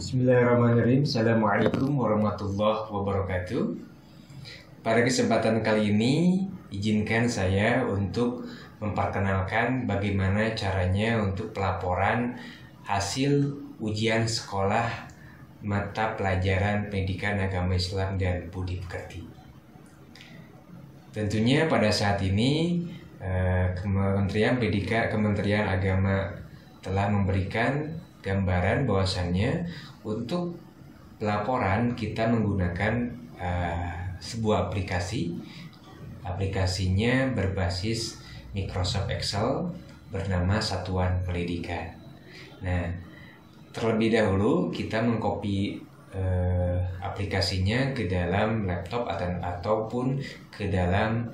Bismillahirrahmanirrahim. Assalamualaikum warahmatullahi wabarakatuh. Pada kesempatan kali ini, izinkan saya untuk memperkenalkan bagaimana caranya untuk pelaporan hasil ujian sekolah mata pelajaran Pendidikan Agama Islam dan Budi Pekerti. Tentunya pada saat ini Kementerian Agama telah memberikan gambaran bahwasannya untuk pelaporan kita menggunakan sebuah aplikasinya berbasis Microsoft Excel bernama Satuan Pendidikan. Nah, terlebih dahulu kita mengcopy aplikasinya ke dalam laptop ataupun ke dalam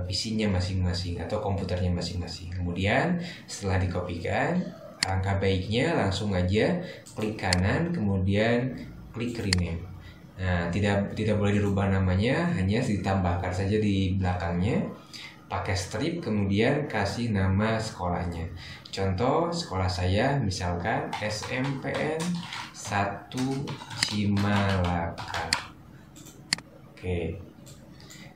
PC-nya masing-masing atau komputernya masing-masing. Kemudian setelah dikopikan, langkah baiknya langsung aja klik kanan, kemudian klik rename. Nah, tidak boleh dirubah namanya, hanya ditambahkan saja di belakangnya pakai strip, kemudian kasih nama sekolahnya. Contoh sekolah saya misalkan SMPN 1 Cimalaka. Oke.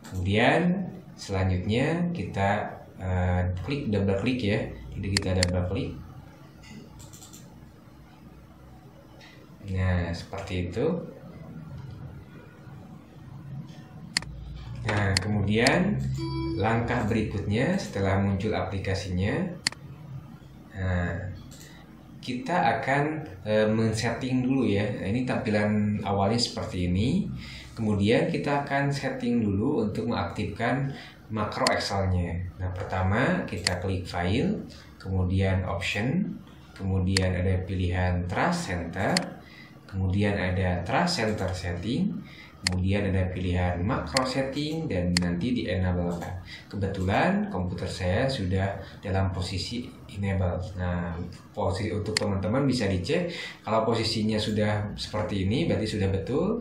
Kemudian selanjutnya kita double klik ya. Jadi kita double klik. Nah, seperti itu. Nah, kemudian langkah berikutnya setelah muncul aplikasinya, kita akan men-setting dulu ya. Nah, ini tampilan awalnya seperti ini. Kemudian kita akan setting dulu untuk mengaktifkan makro Excel-nya. Nah, pertama kita klik File, kemudian Option, kemudian ada pilihan Trust Center, kemudian ada Trust Center Setting, kemudian ada pilihan Macro Setting, dan nanti di enable. Kebetulan komputer saya sudah dalam posisi enable. Nah, posisi untuk teman-teman bisa dicek. Kalau posisinya sudah seperti ini berarti sudah betul.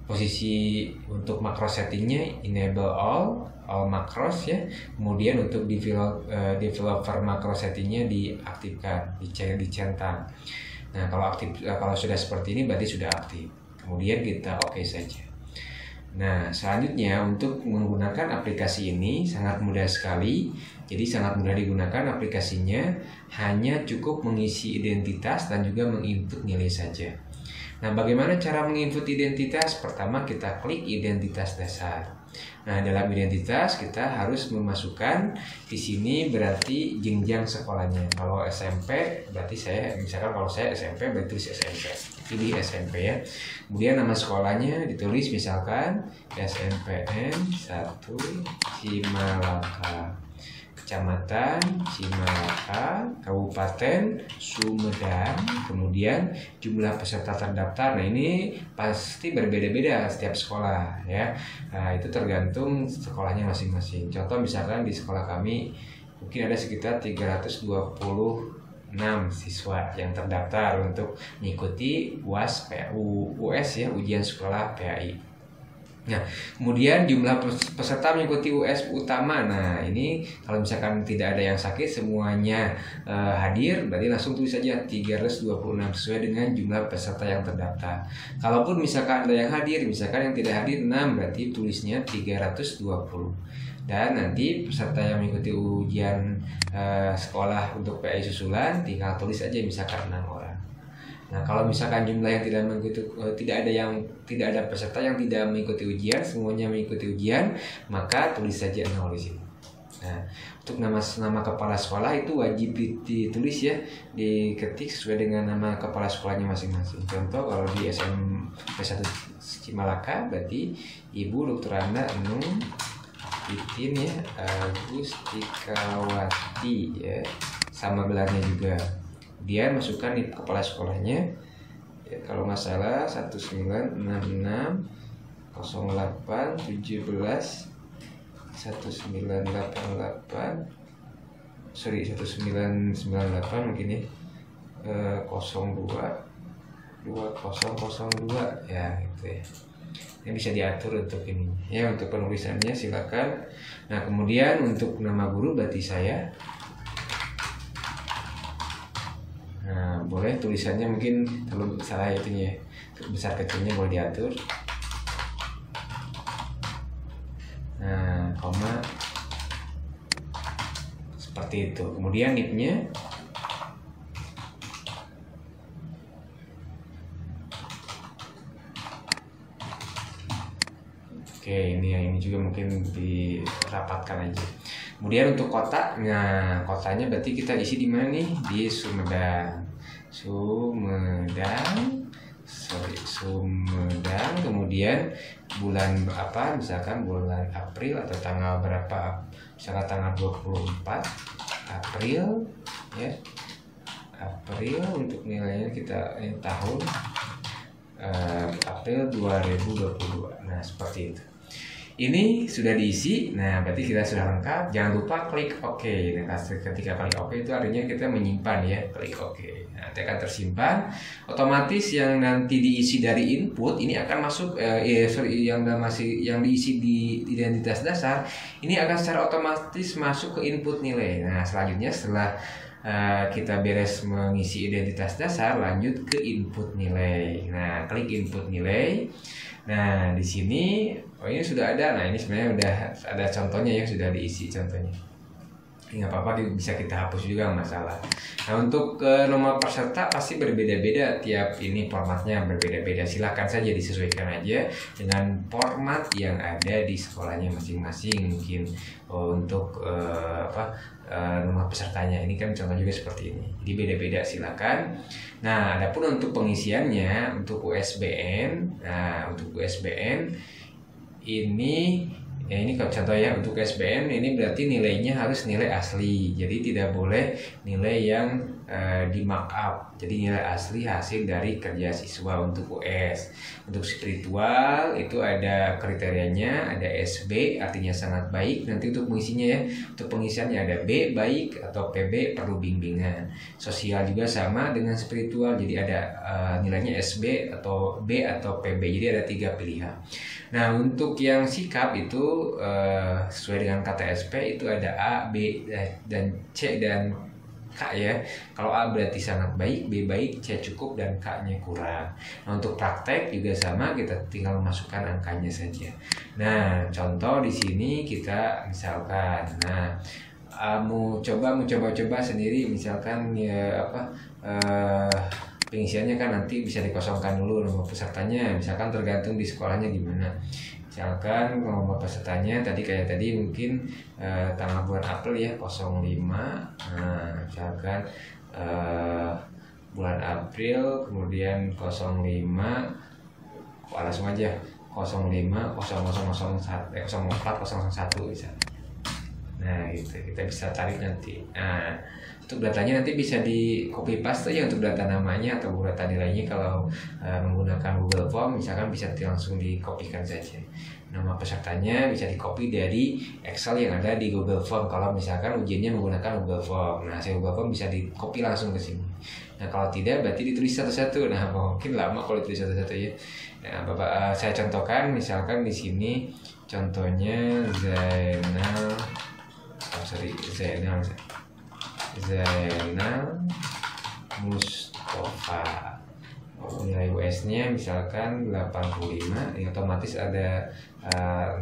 Posisi untuk macro settingnya enable all macros ya. Kemudian untuk developer macro settingnya diaktifkan, dicentang. Nah, kalau sudah seperti ini berarti sudah aktif. Kemudian kita oke saja. Nah, selanjutnya untuk menggunakan aplikasi ini sangat mudah sekali. Jadi sangat mudah digunakan aplikasinya, hanya cukup mengisi identitas dan juga menginput nilai saja. Nah, bagaimana cara menginput identitas? Pertama kita klik identitas dasar. Nah, dalam identitas kita harus memasukkan di sini berarti jenjang sekolahnya. Kalau SMP berarti kalau saya SMP berarti tulis SMP. Pilih SMP ya. Kemudian nama sekolahnya ditulis misalkan SMPN 1 Cimalaka. Kecamatan Cimalaka, Kabupaten Sumedang, kemudian jumlah peserta terdaftar. Nah, ini pasti berbeda-beda setiap sekolah ya. Nah, itu tergantung sekolahnya masing-masing. Contoh misalkan di sekolah kami mungkin ada sekitar 326 siswa yang terdaftar untuk mengikuti US ya, ujian sekolah PAI. Nah, kemudian jumlah peserta mengikuti US utama. Nah, ini kalau misalkan tidak ada yang sakit, semuanya hadir, berarti langsung tulis saja 326 sesuai dengan jumlah peserta yang terdaftar. Kalaupun misalkan ada yang hadir, misalkan yang tidak hadir 6, berarti tulisnya 320. Dan nanti peserta yang mengikuti ujian sekolah untuk PAI susulan tinggal tulis aja misalkan 6 orang. Nah, kalau misalkan jumlah yang tidak ada peserta yang tidak mengikuti ujian, semuanya mengikuti ujian, maka tulis saja 0 di sini. Nah, untuk nama kepala sekolah itu wajib ditulis ya, diketik sesuai dengan nama kepala sekolahnya masing-masing. Contoh kalau di SMP 1 Cimalaka berarti Ibu Dr. Anda Enung Titin ya, Agustikawati ya, sama gelarnya juga. Dia masukkan di kepala sekolahnya ya, kalau nggak salah 1966 08 17 1998 1998 mungkin ya, 02 2002 ya gitu ya. Ini bisa diatur untuk ini ya, untuk penulisannya silakan. Nah, kemudian untuk nama guru berarti saya. Nah, Nah, boleh tulisannya mungkin terlalu salah itunya ya. Besar kecilnya boleh diatur. Nah, koma seperti itu. Kemudian nipnya oke, ini juga mungkin dirapatkan aja. Kemudian untuk kota, nah kotanya berarti kita isi di mana nih? Di Sumedang. Sumedang. Kemudian bulan apa? Misalkan bulan April atau tanggal berapa? Misalkan tanggal 24 April ya. April untuk nilainya kita tahun April 2022. Nah, seperti itu. Ini sudah diisi, nah berarti kita sudah lengkap. Jangan lupa klik OK. Nah, ketika klik OK itu artinya kita menyimpan ya, klik OK. Nah, nanti akan tersimpan. Otomatis yang nanti diisi dari input ini akan masuk, yang diisi di identitas dasar ini akan secara otomatis masuk ke input nilai. Nah, selanjutnya setelah kita beres mengisi identitas dasar, lanjut ke input nilai. Nah, klik input nilai. Nah, di sini ini sudah ada. Nah, ini sebenarnya udah ada contohnya ya, sudah diisi contohnya. Nggak apa-apa, bisa kita hapus juga, nggak masalah. Nah, untuk nomor peserta pasti berbeda-beda, tiap ini formatnya berbeda-beda. Silahkan saja disesuaikan aja dengan format yang ada di sekolahnya masing-masing. Mungkin untuk nomor pesertanya ini kan contoh juga seperti ini. Jadi beda-beda, silakan. Nah, adapun untuk pengisiannya untuk USBN, ini ya, ini kalau contoh ya, untuk SBN ini berarti nilainya harus nilai asli. Jadi tidak boleh nilai yang di markup. Jadi nilai asli hasil dari kerja siswa untuk US. Untuk spiritual itu ada kriterianya, ada SB artinya sangat baik. Nanti untuk pengisinya ya, untuk pengisiannya ada B baik atau PB perlu bimbingan. Sosial juga sama dengan spiritual. Jadi ada nilainya SB atau B atau PB. Jadi ada 3 pilihan. Nah, untuk yang sikap itu sesuai dengan kata SP itu ada A, B, dan C dan K ya. Kalau A berarti sangat baik, B baik, C cukup, dan K-nya kurang. Nah, untuk praktek juga sama, kita tinggal memasukkan angkanya saja. Nah, contoh di sini kita misalkan, mau coba sendiri misalkan ya pengisiannya kan nanti bisa dikosongkan dulu nomor pesertanya, misalkan tergantung di sekolahnya gimana. Misalkan nomor pesertanya tadi mungkin tanggal bulan April ya 05. Nah, misalkan bulan April kemudian 05, langsung aja 05 0001 04 001 misalnya. Nah, gitu kita bisa tarik nanti. Nah, untuk datanya nanti bisa di copy paste aja untuk data namanya atau data nilainya. Kalau menggunakan Google Form misalkan bisa langsung dikopikan saja. Nama pesertanya bisa di-copy dari Excel yang ada di Google Form. Kalau misalkan ujiannya menggunakan Google Form, nah hasil Google Form bisa di-copy langsung ke sini. Nah, kalau tidak berarti ditulis satu-satu. Nah, mungkin lama kalau ditulis satu-satu ya. Nah, saya contohkan misalkan di sini contohnya Zainal Mustafa. Nilai US-nya misalkan 85, ya otomatis ada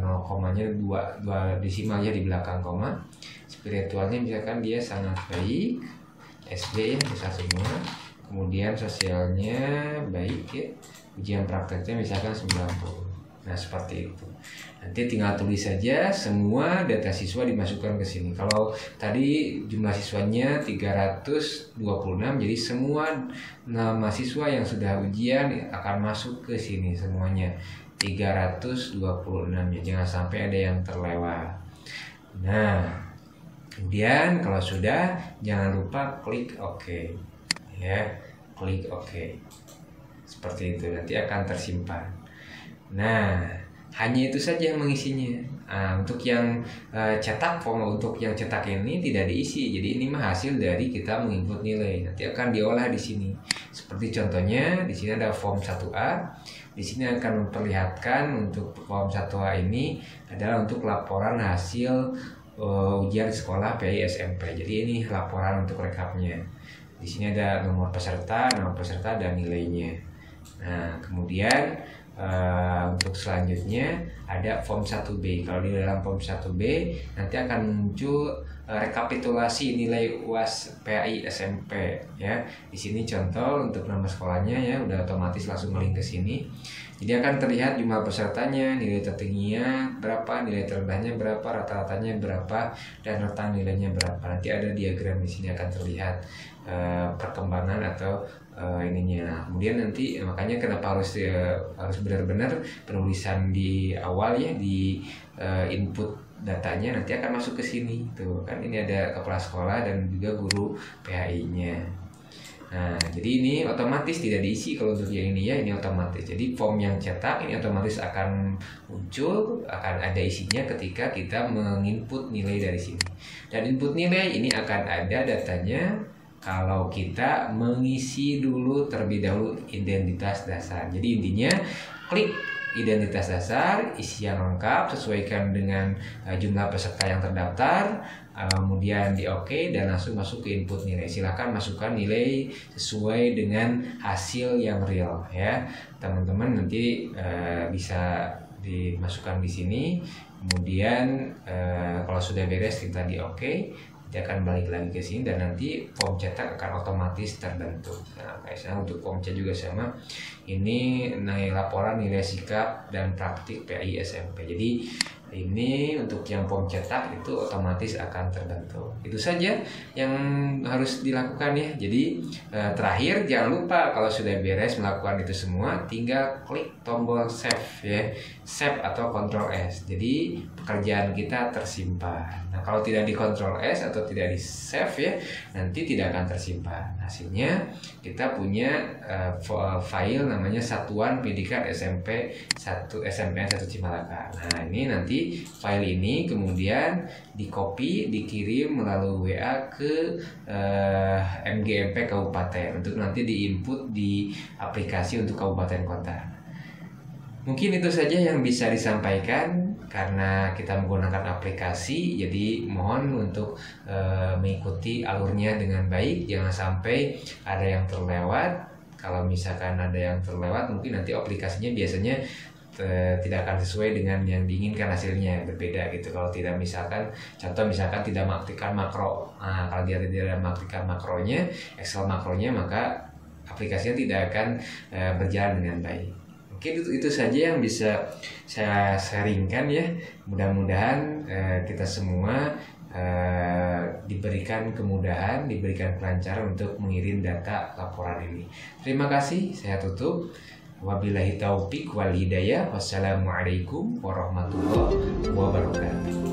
0 komanya 2 desimal ya di belakang koma. Spiritualnya misalkan dia sangat baik, SD ya bisa semua. Kemudian sosialnya baik ya. Ujian prakteknya misalkan 90. Nah, seperti itu. Nanti tinggal tulis saja semua data siswa dimasukkan ke sini. Kalau tadi jumlah siswanya 326, jadi semua nama siswa yang sudah ujian akan masuk ke sini semuanya. 326 ya, jangan sampai ada yang terlewat. Nah, kemudian kalau sudah jangan lupa klik OK. Ya, klik OK. Seperti itu, nanti akan tersimpan. Nah, hanya itu saja yang mengisinya. Untuk yang cetak form, untuk yang cetak ini tidak diisi. Jadi ini mah hasil dari kita menginput nilai. Nanti akan diolah di sini. Seperti contohnya di sini ada form 1A. Di sini akan memperlihatkan untuk form 1A ini adalah untuk laporan hasil ujian sekolah PI SMP. Jadi ini laporan untuk rekapnya. Di sini ada nomor peserta, dan nilainya. Nah, kemudian untuk selanjutnya ada form 1B. Kalau di dalam form 1B nanti akan muncul rekapitulasi nilai UAS PAI SMP ya. Di sini contoh untuk nama sekolahnya ya, udah otomatis langsung link ke sini. Jadi akan terlihat jumlah pesertanya, nilai tertingginya berapa, nilai terendahnya berapa, rata-ratanya berapa, dan rentang nilainya berapa. Nanti ada diagram di sini akan terlihat perkembangan atau ininya. Nah, kemudian nanti makanya kenapa harus benar-benar penulisan di awal ya, di input datanya nanti akan masuk ke sini tuh kan, ini ada kepala sekolah dan juga guru PHI-nya. Nah, jadi ini otomatis tidak diisi kalau untuk yang ini ya, ini otomatis. Jadi form yang cetak ini otomatis akan muncul, akan ada isinya ketika kita menginput nilai dari sini. Dan input nilai ini akan ada datanya kalau kita mengisi dulu terlebih dahulu identitas dasar. Jadi intinya klik identitas dasar, isi yang lengkap, sesuaikan dengan jumlah peserta yang terdaftar, kemudian di OK dan langsung masuk ke input nilai. Silahkan masukkan nilai sesuai dengan hasil yang real ya. Teman-teman nanti bisa dimasukkan di sini. Kemudian kalau sudah beres kita di OK. Dia akan balik lagi ke sini dan nanti form cetak akan otomatis terbentuk. Nah, kayaknya untuk form C juga sama. Ini nilai laporan, nilai sikap dan praktik PAI SMP. Jadi ini untuk yang form cetak itu otomatis akan terbentuk. Itu saja yang harus dilakukan ya. Jadi terakhir jangan lupa kalau sudah beres melakukan itu semua, tinggal klik tombol save ya, save atau Ctrl S. Jadi pekerjaan kita tersimpan. Nah, kalau tidak di Ctrl S atau tidak di save ya, nanti tidak akan tersimpan. Hasilnya kita punya file namanya Satuan Pendidikan SMP 1 SMPN 1 Cimalaka. Nah, ini nanti file ini kemudian di-copy, dikirim melalui WA ke MGMP Kabupaten untuk nanti di-input di aplikasi untuk kabupaten kota. Mungkin itu saja yang bisa disampaikan karena kita menggunakan aplikasi, jadi mohon untuk mengikuti alurnya dengan baik, jangan sampai ada yang terlewat. Kalau misalkan ada yang terlewat, mungkin nanti aplikasinya biasanya tidak akan sesuai dengan yang diinginkan, hasilnya berbeda gitu. Kalau tidak, misalkan contoh misalkan tidak mengaktifkan makro, nah kalau dia tidak mengaktifkan makronya, Excel makronya, maka aplikasinya tidak akan berjalan dengan baik. Mungkin itu saja yang bisa saya sharingkan ya. Mudah-mudahan kita semua diberikan kemudahan, diberikan kelancaran untuk mengirim data laporan ini. Terima kasih, saya tutup. Wabillahi taufik wal hidayah. Wassalamualaikum warahmatullahi wabarakatuh.